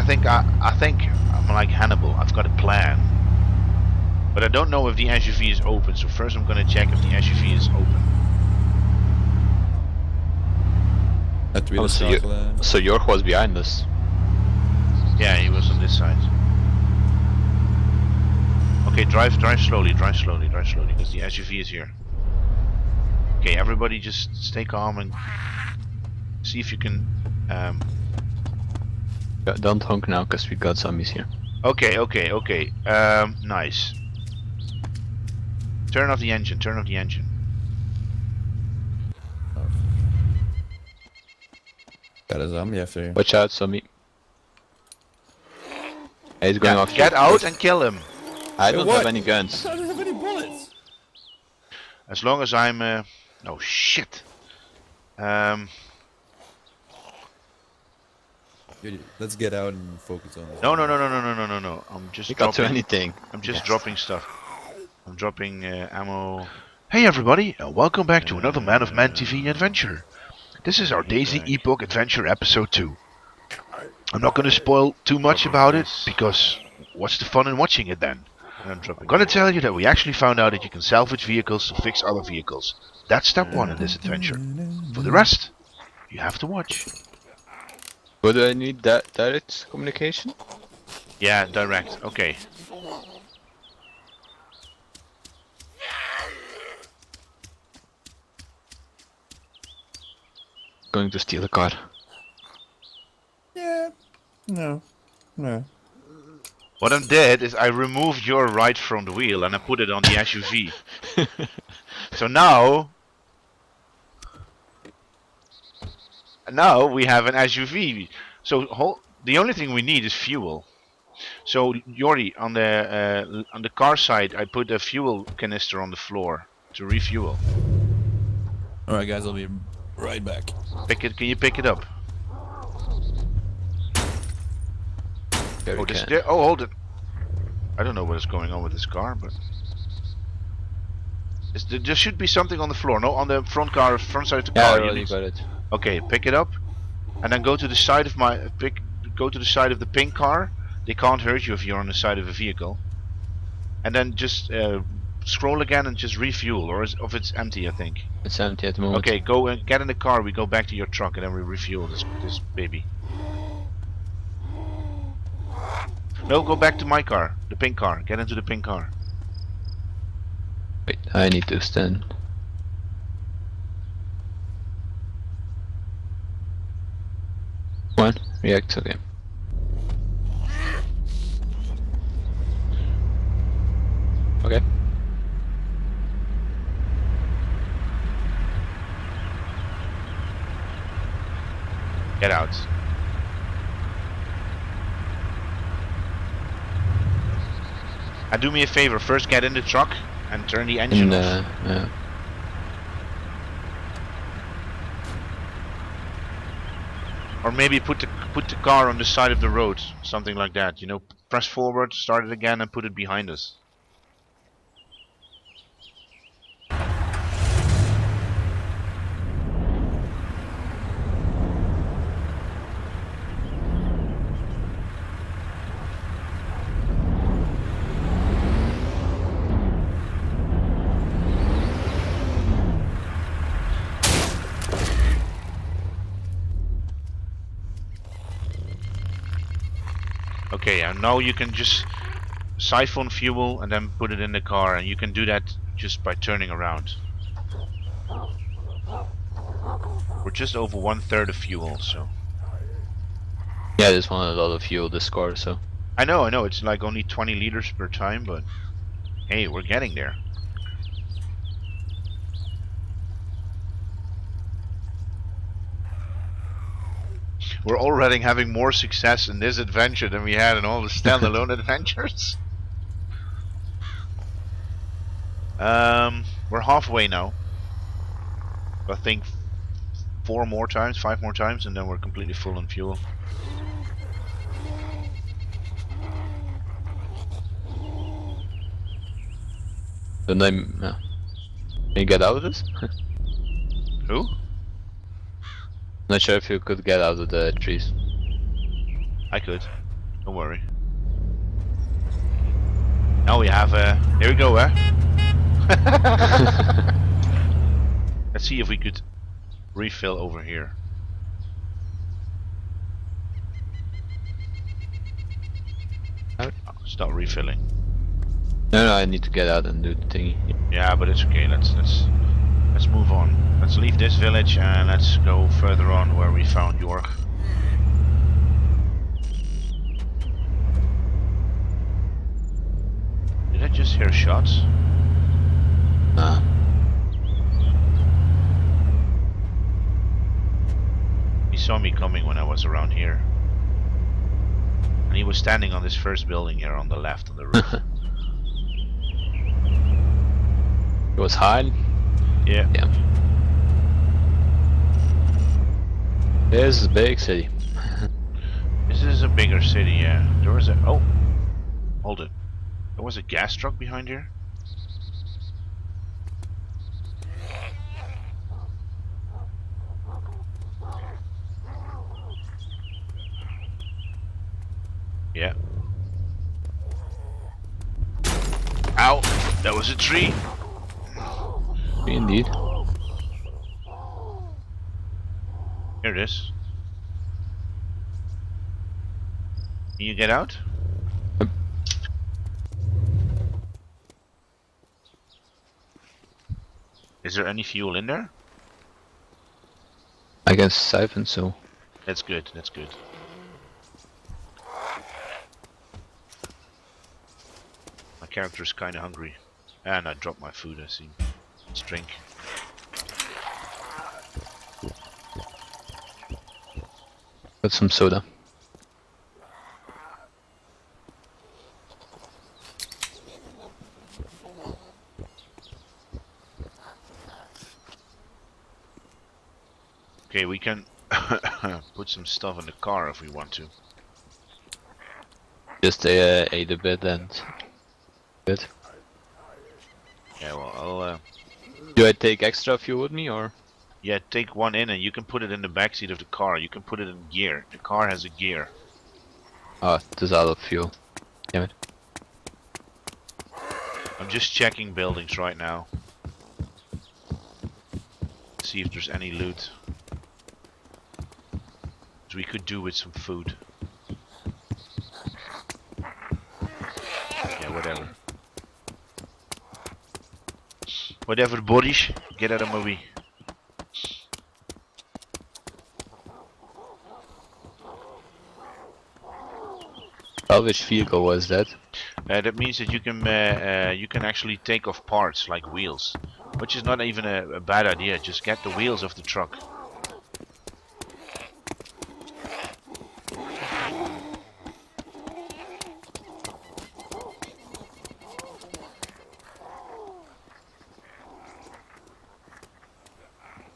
think I'm like Hannibal. I've got a plan, but I don't know if the SUV is open. So first, I'm gonna check if the SUV is open. Oh, so Jorg was behind us. Yeah, he was on this side. Okay, drive slowly, because the SUV is here. Okay, everybody just stay calm and see if you can. Don't honk now, cause we got zombies here. Okay. Nice. Turn off the engine. Got a zombie after you. Watch out, zombie. Hey, he's going off. Get out and kill him. I don't have any guns. I don't have any bullets. As long as I'm. Oh shit. Dude, let's get out and focus on this. No. I'm just. You can't do anything. I'm just dropping stuff. I'm dropping ammo. Hey everybody, and welcome back to another Man of Man TV adventure. This is our DayZ Epoch adventure episode 2. I'm not going to spoil too much about it, because what's the fun in watching it then? I'm going to tell you that we actually found out that you can salvage vehicles to fix other vehicles. That's step 1 in this adventure. For the rest, you have to watch. But do I need that direct communication? Yeah, direct. Okay. Going to steal a car. Yeah. No. What I did is I removed your right front wheel and I put it on the SUV. So now we have an SUV. So the only thing we need is fuel. So Yori, on the car side, I put a fuel canister on the floor to refuel. All right, guys, I'll be right back. Pick it. Can you pick it up? Hold it. I don't know what is going on with this car, but there should be something on the floor. No, on the front side of the car. Yeah, I already got it. Okay, pick it up, and then go to the side of go to the side of the pink car. They can't hurt you if you're on the side of a vehicle. And then just scroll again and just refuel, or if it's empty, I think. It's empty at the moment. Okay, go and get in the car. We go back to your truck and then we refuel this baby. No, go back to my car, the pink car. Get into the pink car. Wait, I need to stand. One, react, okay. Okay. Get out. And do me a favor, first get in the truck and turn the engine off. Yeah. Or maybe put the car on the side of the road, something like that. You know, press forward, start it again, and put it behind us. Okay, and now you can just siphon fuel and then put it in the car, and you can do that just by turning around. We're just over 1/3 of fuel, so. Yeah, this one a lot of fuel, this car, so. I know, it's like only 20 liters per time, but hey, we're getting there. We're already having more success in this adventure than we had in all the standalone adventures. We're halfway now. I think 5 more times, and then we're completely full on fuel. Then can you get out of this? Who? Not sure if you could get out of the trees. I could. Don't worry. Now we have here we go, Let's see if we could refill over here. Stop refilling. No, I need to get out and do the thingy. Yeah, but it's okay. Let's move on. Let's leave this village and let's go further on where we found York. Did I just hear shots? He saw me coming when I was around here. And he was standing on this first building here on the left on the roof. It was high. Yeah. This is a big city. This is a bigger city, yeah. There was a... Oh! Hold it. There was a gas truck behind here? Yeah. Ow! That was a tree! Indeed. Here it is. Can you get out? Yep. Is there any fuel in there? I guess siphon, so. That's good, that's good. My character is kinda hungry. And I dropped my food, I see. Let's drink. Got some soda. Okay, we can put some stuff in the car if we want to. Just ate a bit and... Good. Yeah, well, I'll... Do I take extra fuel with me, or...? Yeah, take one in and you can put it in the backseat of the car. You can put it in gear. The car has a gear. Oh, it is out of fuel. Damn it. I'm just checking buildings right now. See if there's any loot. Which we could do with some food. Yeah, whatever. Whatever, buddies. Get out of my way. Oh, which vehicle was that? That means that you can actually take off parts like wheels, which is not even a bad idea. Just get the wheels of the truck.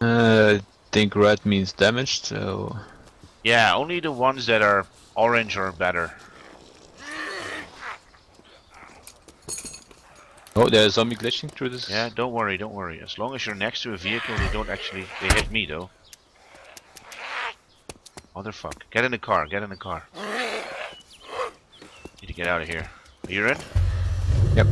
I think red means damaged, so... Yeah, only the ones that are orange are better. Oh, there's a zombie glitching through this. Yeah, don't worry, don't worry. As long as you're next to a vehicle, they don't actually... They hit me, though. Motherfucker. Get in the car, get in the car. Need to get out of here. Are you in? Yep.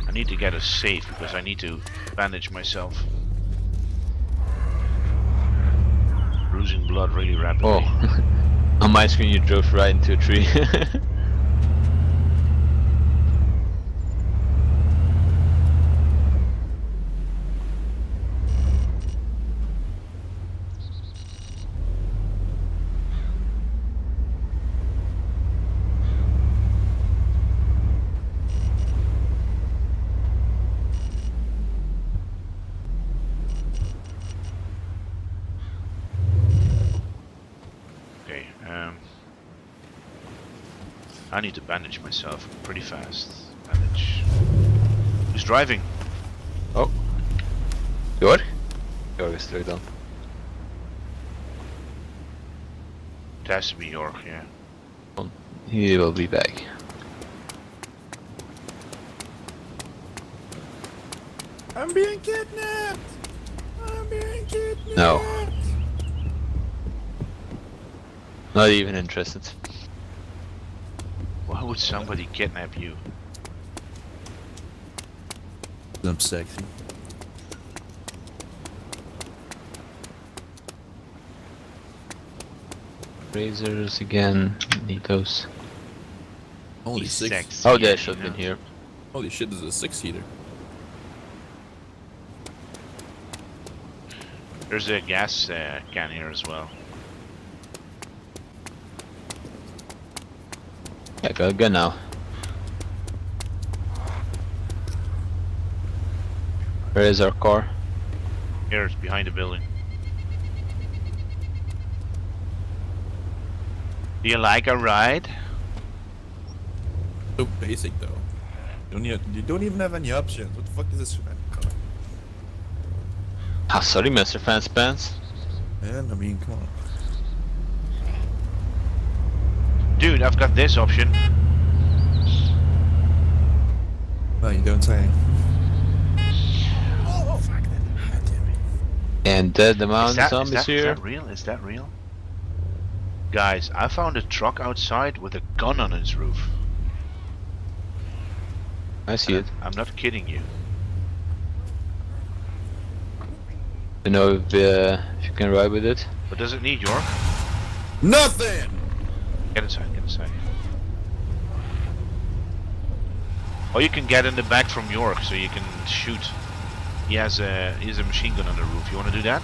I need to get a safe because I need to bandage myself. Losing blood really rapidly. Oh. On my screen you drove right into a tree. Okay, I need to bandage myself pretty fast. Bandage. Who's driving? Oh. Jorg? Jorg is terug dan. It has to be York, yeah. He will be back. I'm being kidnapped! I'm being kidnapped! No. Not even interested. Why would somebody kidnap you? I'm sexy. Razors again. Need those. Holy He's six. sexy, Oh, they yeah, should have you been know. here. Holy shit, this is a 6-seater. There's a gas can here as well. Yeah, got a gun now. Where is our car? Here, it's behind the building. Do you like a ride? So basic though. You don't even have any options. What the fuck is this for that car? Ah, sorry, Mr. Fancy Pants. Man, I mean, come on. Dude, I've got this option. No, you don't say. And the amount Is of that, zombies is here. that real? Is that real? Guys, I found a truck outside with a gun on its roof. I see it. I'm not kidding you. You know if you can ride with it. What does it need, York? Nothing! Get inside, get inside. Or you can get in the back from York so you can shoot. He has a machine gun on the roof. You want to do that?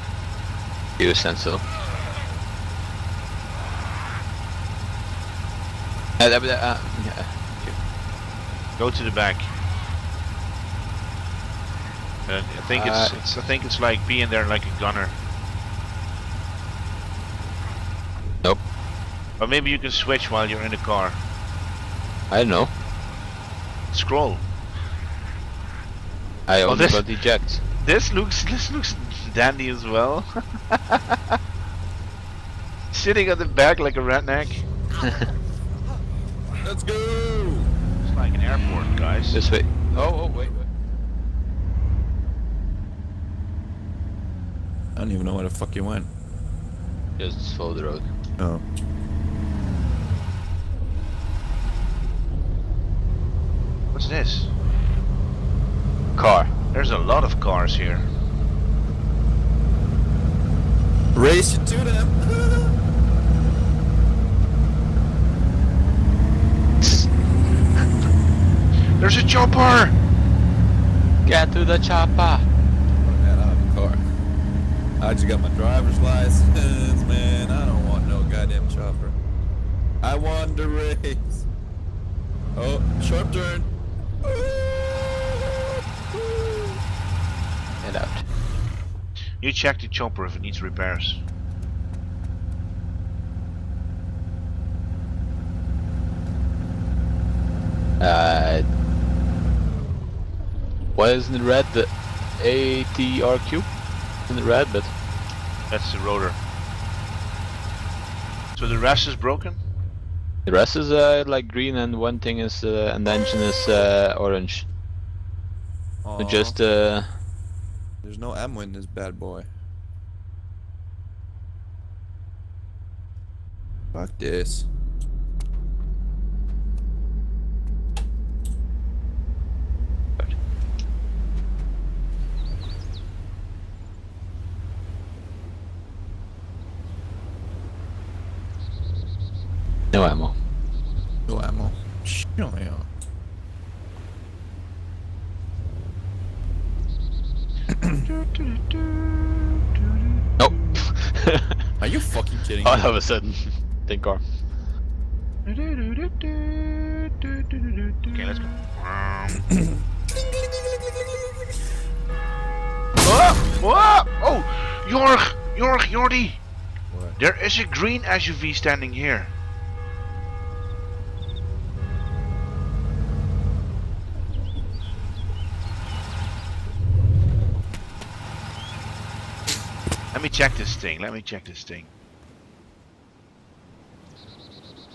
You stand still. Yeah. Go to the back. I think I think it's like being there like a gunner. Nope. Or maybe you can switch while you're in the car. I don't know. Scroll. I only this- got eject. This looks dandy as well. Sitting on the back like a redneck. Let's go! It's like an airport, guys. This way. Oh, wait. I don't even know where the fuck you went. Just follow the road. Oh. What's this? Car. There's a lot of cars here. Race you to them! There's a chopper! Get to the chopper. Man, I have a car. I just got my driver's license, man. I don't want no goddamn chopper. I want to race. Oh, sharp turn. Get out. You check the chopper if it needs repairs. Why isn't it red? The ATRQ? Isn't it red, but That's the rotor. So the rest is broken? the rest is like green, and one thing is and the engine is orange. So just there's no ammo in this bad boy. Fuck this. no ammo. No ammo. Oh, yeah. Nope. Are you fucking kidding All me? of a sudden, think car. Okay, let's go. Oh! Jordy! What? There is a green SUV standing here. Let me check this thing.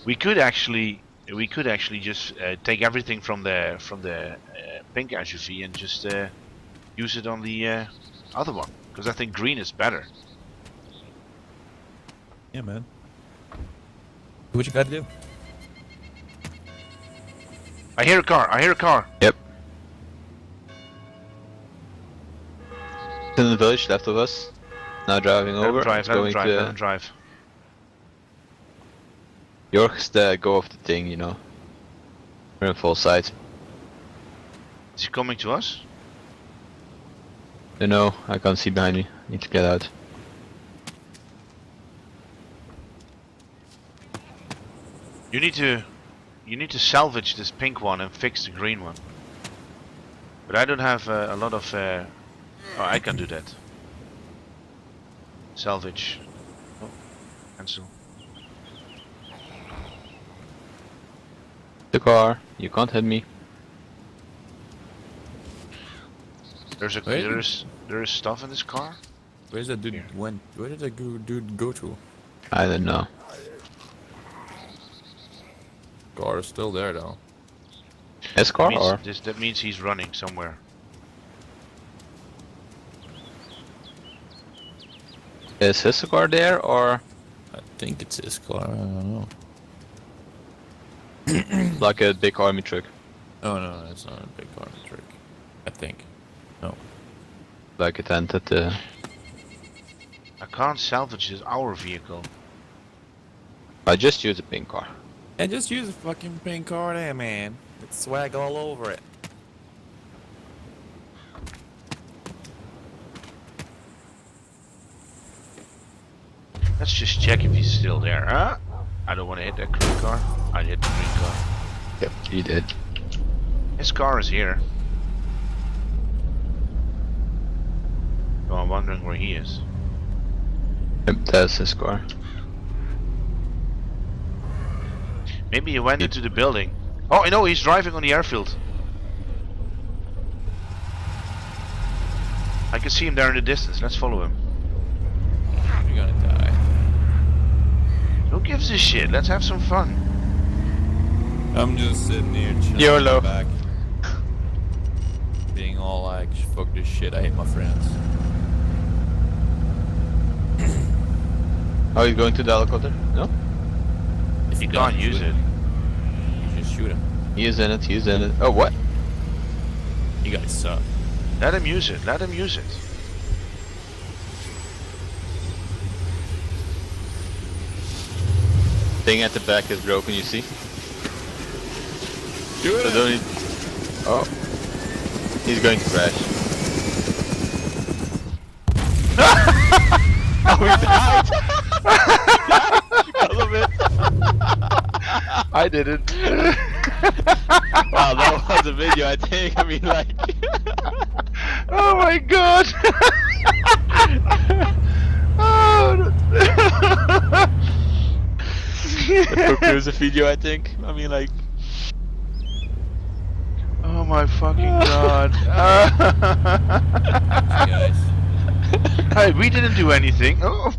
We could actually just take everything from the pink SUV and just use it on the other one, because I think green is better. Yeah, man. Do what you gotta do. I hear a car. I hear a car. Yep. In the village, left of us. Now driving Let over. him drive. It's Let him going drive. to Let him drive. York's the go of the thing, you know. We're in full sight. Is he coming to us? No, I can't see behind me. Need to get out. You need to salvage this pink one and fix the green one. But I don't have a lot of. Oh, I can do that. Salvage. Oh, cancel. The car. You can't hit me. There's a Wait. there is stuff in this car. Where's that dude Here. went? Where did that dude go to? I don't know. Car is still there though. His car or? That means he's running somewhere. Is his car there or I think it's his car. I don't know. like a big army truck? Oh no, it's not a big car trick. I think. No. Like a tent at the... I can't salvage this our vehicle. I just use a pink car. And just use a fucking pink car there, man. It's swag all over it. Let's just check if he's still there, huh? I don't want to hit that green car. I'd hit the green car. Yep, you did. His car is here. So I'm wondering where he is. Yep, that's his car. Maybe he went into the building. Oh, I know, he's driving on the airfield. I can see him there in the distance. Let's follow him. You're gonna die. Who gives a shit? Let's have some fun. I'm just sitting here chilling YOLO. in the back. Being all like, fuck this shit, I hate my friends. Are you going to the helicopter? No? If You can't use it. You just shoot him. He is in it, he's in it. Oh, what? You guys suck. Let him use it. Let him use it. Thing at the back is broken, you see? Do So don't need... Oh. He's going to crash. Oh, he died! Because of it. I didn't. Wow, that was a video, I think. I mean, like... Oh my god! Oh, There's a video, I think. I mean, like... oh my fucking god. guys. Hey, we didn't do anything. Oh.